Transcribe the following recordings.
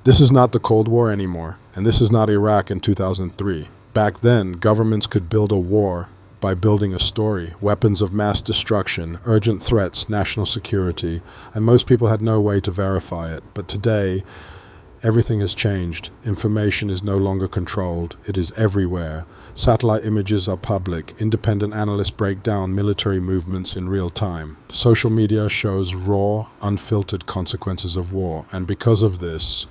This is not the Cold War anymore, and this is not Iraq in 2003. Back then, governments could build a war by building a story, weapons of mass destruction, urgent threats, national security, and most people had no way to verify it. But today, everything has changed. Information is no longer controlled. It is everywhere. Satellite images are public. Independent analysts break down military movements in real time. Social media shows raw, unfiltered consequences of war. And because of this,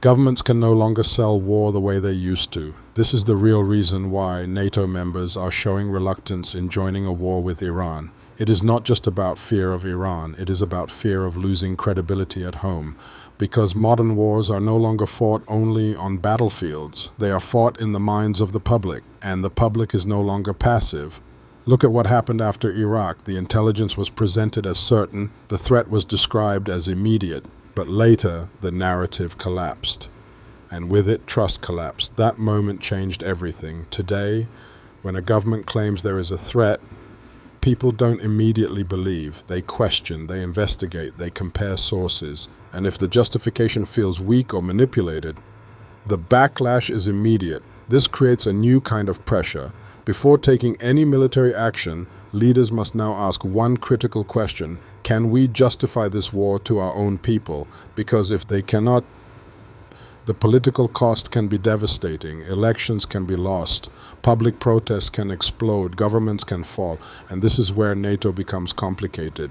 governments can no longer sell war the way they used to. This is the real reason why NATO members are showing reluctance in joining a war with Iran. It is not just about fear of Iran, it is about fear of losing credibility at home. Because modern wars are no longer fought only on battlefields, they are fought in the minds of the public, and the public is no longer passive. Look at what happened after Iraq. The intelligence was presented as certain, the threat was described as immediate, but later the narrative collapsed. And with it, trust collapsed. That moment changed everything. Today, when a government claims there is a threat, people don't immediately believe. They question, they investigate, they compare sources. And if the justification feels weak or manipulated, the backlash is immediate. This creates a new kind of pressure. Before taking any military action, leaders must now ask one critical question: can we justify this war to our own people? Because if they cannot, the political cost can be devastating, elections can be lost, public protests can explode, governments can fall, and this is where NATO becomes complicated.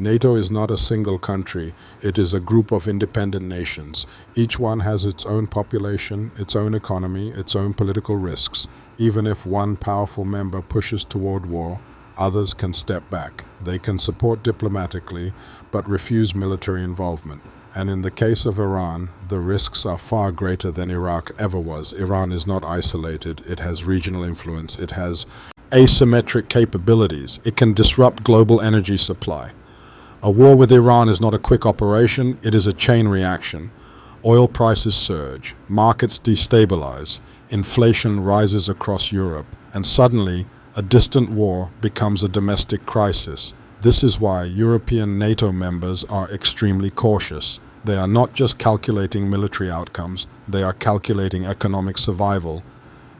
NATO is not a single country, it is a group of independent nations. Each one has its own population, its own economy, its own political risks. Even if one powerful member pushes toward war, others can step back. They can support diplomatically, but refuse military involvement. And in the case of Iran, the risks are far greater than Iraq ever was. Iran is not isolated. It has regional influence. It has asymmetric capabilities. It can disrupt global energy supply. A war with Iran is not a quick operation. It is a chain reaction. Oil prices surge. Markets destabilize. Inflation rises across Europe. And suddenly, a distant war becomes a domestic crisis. This is why European NATO members are extremely cautious. They are not just calculating military outcomes, they are calculating economic survival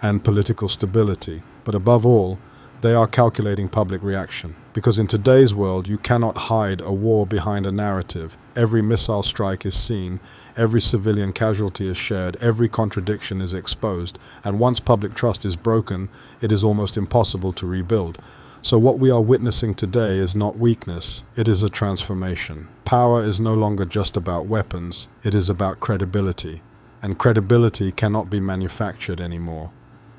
and political stability. But above all, they are calculating public reaction. Because in today's world, you cannot hide a war behind a narrative. Every missile strike is seen, every civilian casualty is shared, every contradiction is exposed, and once public trust is broken, it is almost impossible to rebuild. So what we are witnessing today is not weakness, it is a transformation. Power is no longer just about weapons, it is about credibility. And credibility cannot be manufactured anymore.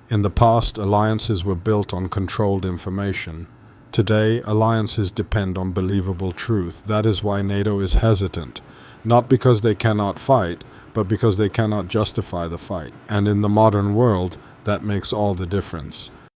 In the past, alliances were built on controlled information. Today, alliances depend on believable truth. That is why NATO is hesitant. Not because they cannot fight, but because they cannot justify the fight. And in the modern world, that makes all the difference.